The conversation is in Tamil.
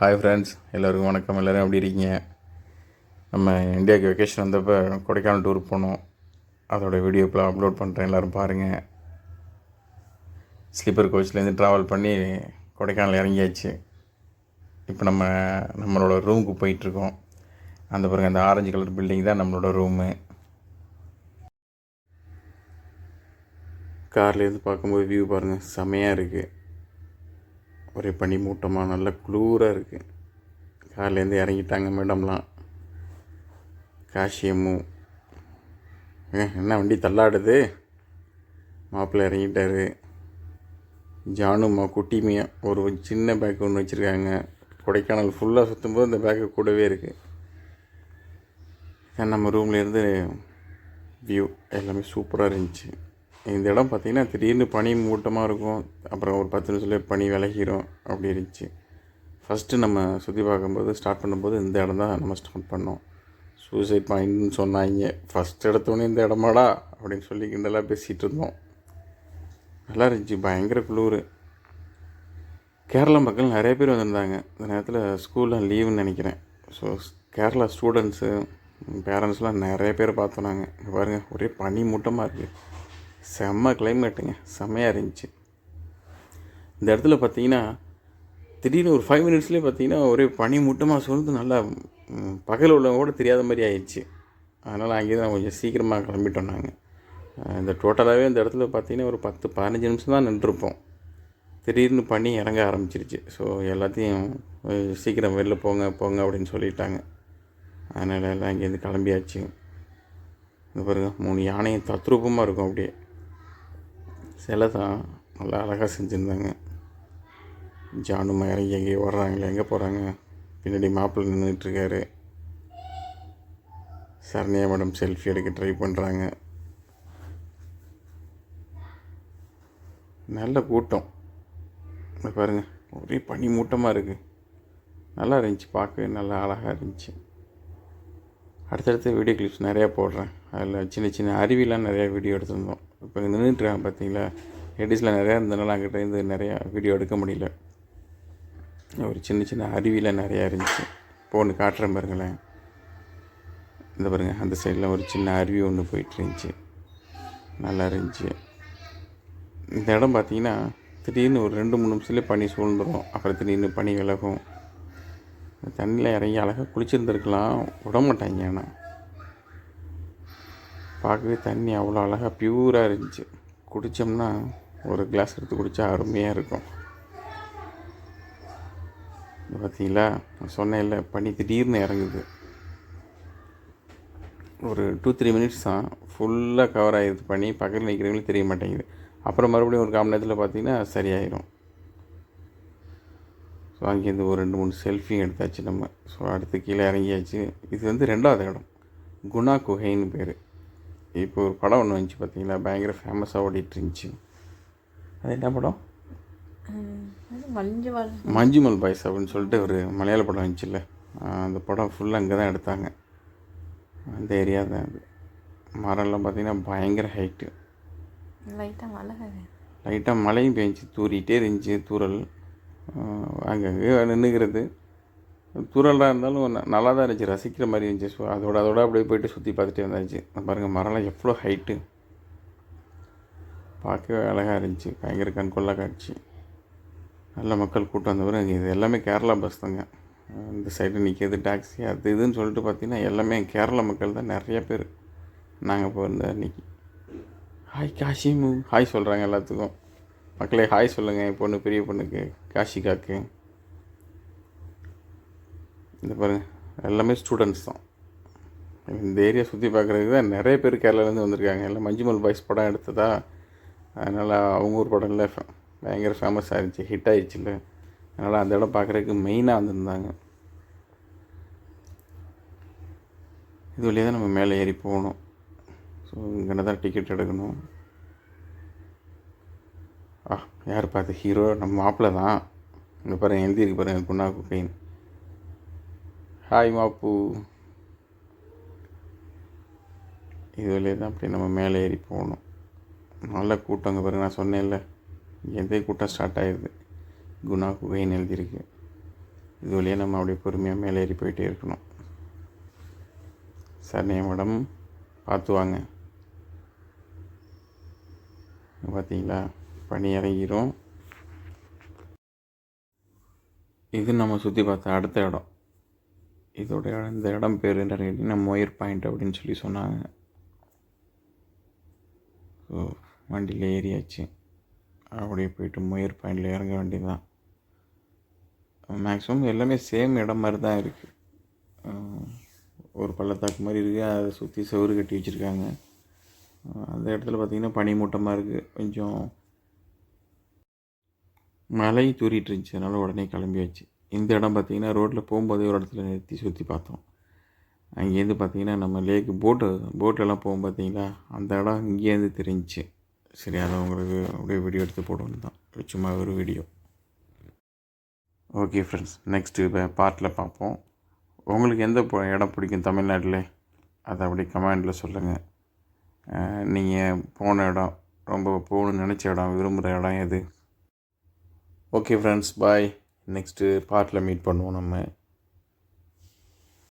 ஹாய் ஃப்ரெண்ட்ஸ், எல்லோருக்கும் வணக்கம். எல்லோரும் எப்படி இருக்கீங்க? நம்ம இந்தியாவுக்கு வெக்கேஷன் வந்தப்போ கொடைக்கானல் டூர் போனோம். அதோடய வீடியோ இப்போ அப்லோட் பண்ணுறேன், எல்லோரும் பாருங்கள். ஸ்லீப்பர் கோச்லேருந்து ட்ராவல் பண்ணி கொடைக்கானல் இறங்கியாச்சு. இப்போ நம்மளோட ரூமுக்கு போயிட்டுருக்கோம். அந்த பாருங்க, அந்த ஆரஞ்சு கலர் பில்டிங் தான் நம்மளோட ரூமு. கார்லேருந்து பார்க்கும்போது வியூ பாருங்கள், செமையாக இருக்குது. ஒரே பனி மூட்டமாக நல்ல குளூராக இருக்குது. கார்லேருந்து இறங்கிட்டாங்க மேடம்லாம். காஷியம்மு என்ன வண்டி தள்ளாடுது. மாப்பிள்ளை இறங்கிட்டார். ஜானுமா குட்டிமையா ஒரு சின்ன பேக் ஒன்று வச்சுருக்காங்க. கொடைக்கானல் ஃபுல்லாக சுற்றும்போது இந்த பேக்கு கூடவே இருக்குது. நம்ம ரூம்லேருந்து வியூ எல்லாமே சூப்பராக இருந்துச்சு. இந்த இடம் பார்த்திங்கன்னா திடீர்னு பனி மூட்டமாக இருக்கும், அப்புறம் ஒரு 10 நிமிஷத்துலேயே பனி விலகிடும், அப்படி இருந்துச்சு. ஃபஸ்ட்டு நம்ம சுற்றி பார்க்கும்போது ஸ்டார்ட் பண்ணும்போது இந்த இடம் தான் நம்ம ஸ்டார்ட் பண்ணோம். சூசைட் பாயிண்ட்னு சொன்னாங்க. ஃபஸ்ட் எடுத்தோடனே இந்த இடமாடா அப்படின்னு சொல்லி கிண்டலாக பேசிகிட்டு இருந்தோம். நல்லா இருந்துச்சு, பயங்கர குளிர். கேரளா மக்கள் நிறைய பேர் வந்திருந்தாங்க. இந்த நேரத்தில் ஸ்கூலில் லீவுன்னு நினைக்கிறேன். ஸோ கேரளா ஸ்டூடெண்ட்ஸு பேரண்ட்ஸ்லாம் நிறைய பேர் பார்த்தோம். நாங்கள் இங்கே பாருங்கள், ஒரே பனி மூட்டமாக இருக்குது. செம்ம கிளைமேட்டுங்க, செம்மையாக இருந்துச்சு. இந்த இடத்துல பார்த்திங்கன்னா திடீர்னு ஒரு 5 மினிட்ஸ்லேயே பார்த்திங்கன்னா ஒரே பனி மூட்டமாக சொல்லிட்டு நல்லா பகல் உள்ளவங்க கூட தெரியாத மாதிரி ஆயிடுச்சு. அதனால் அங்கேருந்து நான் கொஞ்சம் சீக்கிரமாக கிளம்பிட்டோம். நாங்கள் இந்த டோட்டலாகவே இந்த இடத்துல பார்த்திங்கன்னா ஒரு 10-15 நிமிஷம் தான் நின்றுருப்போம். திடீர்னு பனி இறங்க ஆரம்பிச்சிருச்சு. ஸோ எல்லாத்தையும் சீக்கிரம் வெளில போங்க அப்படின்னு சொல்லிட்டாங்க. அதனால் எல்லாம் அங்கேருந்து கிளம்பியாச்சு. இந்த பாருங்க, 3 யானையும் தத்ரூபமாக இருக்கும். அப்படியே சிலை தான், நல்லா அழகாக செஞ்சுருந்தாங்க. ஜானுமா இறங்கி எங்கேயோ வர்றாங்களே, எங்கே போகிறாங்க? பின்னாடி மாப்பிள்ளை நின்றுட்டுருக்காரு. சரண்யா மேடம் செல்ஃபி எடுக்க ட்ரை பண்ணுறாங்க. நல்ல கூட்டம். பாருங்கள், ஒரே பனி மூட்டமாக இருக்குது. நல்லா இருந்துச்சு, பார்க்க நல்லா அழகாக இருந்துச்சு. அடுத்தடுத்த வீடியோ கிளிப்ஸ் நிறையா போடுறேன். அதில் சின்ன சின்ன அருவிலாம் நிறையா வீடியோ எடுத்துருந்தோம். இப்போ நின்றுட்டுருக்காங்க பார்த்தீங்களா, லேடிஸில் நிறையா இருந்தனால அங்கிட்ட இருந்து நிறையா வீடியோ எடுக்க முடியல. ஒரு சின்ன சின்ன அருவியில் நிறையா இருந்துச்சு. இப்போ ஒன்று காட்டுறேன் பாருங்களேன். இந்த பாருங்கள், அந்த சைடில் ஒரு சின்ன அருவி ஒன்று போயிட்டு இருந்துச்சு, நல்லா இருந்துச்சு. இந்த இடம் பார்த்திங்கன்னா திடீர்னு ஒரு 2-3 நிமிஷத்துலேயே பனி சூழ்ந்துடும், அப்புறம் திடீர்னு பனி விலகும். தண்ணியில் இறங்கி அழகாக குளிச்சிருந்துருக்கலாம், விட மாட்டாங்க. ஆனால் பார்க்கவே தண்ணி அவ்வளோ அழகாக ப்யூராக இருந்துச்சு. குடித்தோம்னா ஒரு கிளாஸ் எடுத்து குடித்தா அருமையாக இருக்கும். பார்த்தீங்களா, நான் சொன்னேன்ல, பனி திடீர்னு இறங்குது. ஒரு 2-3 மினிட்ஸ் தான், ஃபுல்லாக கவர் ஆகிடுது பனி. பக்கத்தில் நிற்கிறவங்களும் தெரிய மாட்டேங்குது. அப்புறம் மறுபடியும் ஒரு 1/4 மணி நேரத்தில் பார்த்திங்கன்னா சரியாயிடும். ஸோ அங்கேருந்து ஒரு 2-3 செல்ஃபியும் எடுத்தாச்சு நம்ம. ஸோ அடுத்து கீழே இறங்கியாச்சு. இது வந்து 2வது இடம், குணா குகைன்னு பேர். இப்போ ஒரு படம் ஒன்று வந்துச்சு பார்த்தீங்களா, பயங்கர ஃபேமஸாக ஓடிட்டு இருந்துச்சு. அது என்ன படம்? மஞ்சுமல் பாய்ஸ் அப்படின்னு சொல்லிட்டு ஒரு மலையாள படம் வந்துச்சுல்ல, அந்த படம் ஃபுல்லாக அங்கே தான் எடுத்தாங்க. அந்த ஏரியா தான் அது. மரம்லாம் பார்த்திங்கன்னா பயங்கர ஹைட்டு. லைட்டாக மழையும் பெஞ்சிச்சு, தூரிகிட்டே இருந்துச்சு தூரல். அங்கங்கே நின்றுக்கிறது. தூரலாக இருந்தாலும் நல்லா தான் இருந்துச்சு, ரசிக்கிற மாதிரி இருந்துச்சு. ஸோ அதோட அப்படியே போய்ட்டு சுற்றி பார்த்துட்டே வந்தாச்சு. பாருங்கள், மரம்லாம் எவ்வளோ ஹைட்டு, பார்க்கவே அழகாக இருந்துச்சு. பயங்கர கண்கொள்ளா காட்சி. நல்ல மக்கள் கூட்டம் வந்தவரை. இது எல்லாமே கேரளா பஸ் தாங்க. இந்த சைடு நிற்கிறது டாக்ஸி அது இதுன்னு சொல்லிட்டு பார்த்திங்கன்னா எல்லாமே கேரளா மக்கள் தான் நிறைய பேர். நாங்கள் போயிருந்த அன்றைக்கி ஹாய் காஷிமு ஹாய் சொல்கிறாங்க எல்லாத்துக்கும். மக்களே ஹாய் சொல்லுங்கள், என் பொண்ணு பெரிய பொண்ணுக்கு, காஷிகாக்கு. இந்த பாருங்கள், எல்லாமே ஸ்டூடெண்ட்ஸ் தான். இந்த ஏரியா சுற்றி பார்க்குறதுக்கு தான் நிறைய பேர் கேரளாலேருந்து வந்திருக்காங்க. எல்லாம் மஞ்சுமல் பாய்ஸ் படம் எடுத்ததா, அதனால் அவங்க ஊர் படம் இல்லை பயங்கர ஃபேமஸ் ஆகிடுச்சு, ஹிட் ஆகிடுச்சுல்ல. அதனால் அந்த இடம் பார்க்குறதுக்கு மெயினாக வந்திருந்தாங்க. இது வழியாக தான் நம்ம மேலே ஏறி போகணும். ஸோ இங்கே தான் டிக்கெட் எடுக்கணும். யார் பார்த்து ஹீரோ? நம்ம மாப்பிள்ளை தான். இங்கே பாருங்கள், எழுதியிருக்கு பாருங்கள், குணா குகைன். ஹாய் மாப்பு. இது வழியாக தான் அப்படி நம்ம மேலே ஏறி போகணும். நல்ல கூட்டம். இங்கே பாருங்கள், நான் சொன்னேன்ல, எந்த கூட்டம் ஸ்டார்ட் ஆகிடுது. குணா குகைன்னு எழுதியிருக்கு. இது வழியாக நம்ம அப்படியே பொறுமையாக மேலே ஏறி போயிட்டே இருக்கணும். சரிண்ணே மேடம், பார்த்து வாங்க. பார்த்தீங்களா, பனி இறங்கிரும். இது நம்ம சுற்றி பார்த்த அடுத்த இடம். இந்த இடம் பேர் என்னன்னு கேட்டிங்கன்னா மொயர் பாயிண்ட் அப்படின்னு சொல்லி சொன்னாங்க. ஸோ வண்டியில் ஏறியாச்சு. அப்படியே போய்ட்டு மொயர் பாயிண்டில் இறங்க வேண்டியது தான். மேக்ஸிமம் எல்லாமே சேம் இடம் மாதிரி தான் இருக்குது. ஒரு பள்ளத்தாக்கு மாதிரி இருக்குது, அதை சுற்றி செவுறு கட்டி வச்சுருக்காங்க. அந்த இடத்துல பார்த்திங்கன்னா பனி மூட்டமாக இருக்குது. கொஞ்சம் மழை தூரிட்டு இருந்துச்சு, அதனால் உடனே கிளம்பியாச்சு. இந்த இடம் பார்த்திங்கன்னா ரோட்டில் போகும்போதே ஒரு இடத்துல நிறுத்தி சுற்றி பார்த்தோம். அங்கேருந்து பார்த்திங்கன்னா நம்ம லேக்கு போட்டெல்லாம் போகும் பார்த்திங்களா, அந்த இடம் இங்கேருந்து தெரிஞ்சிச்சு. சரி, அதை உங்களுக்கு அப்படியே வீடியோ எடுத்து போடணும் தான், சும்மா ஒரு வீடியோ. ஓகே ஃப்ரெண்ட்ஸ், நெக்ஸ்ட்டு பார்ட்டில் பார்ப்போம். உங்களுக்கு எந்த இடம் பிடிக்கும் தமிழ்நாட்டில், அதை அப்படி கமெண்டில் சொல்லுங்கள். நீங்கள் போன இடம், ரொம்ப போகணுன்னு நினச்ச இடம், விரும்புகிற இடம் எது? ஓகே ஃப்ரெண்ட்ஸ், பாய். நெக்ஸ்ட்டு பார்ட்டில் மீட் பண்ணுவோம் நம்ம.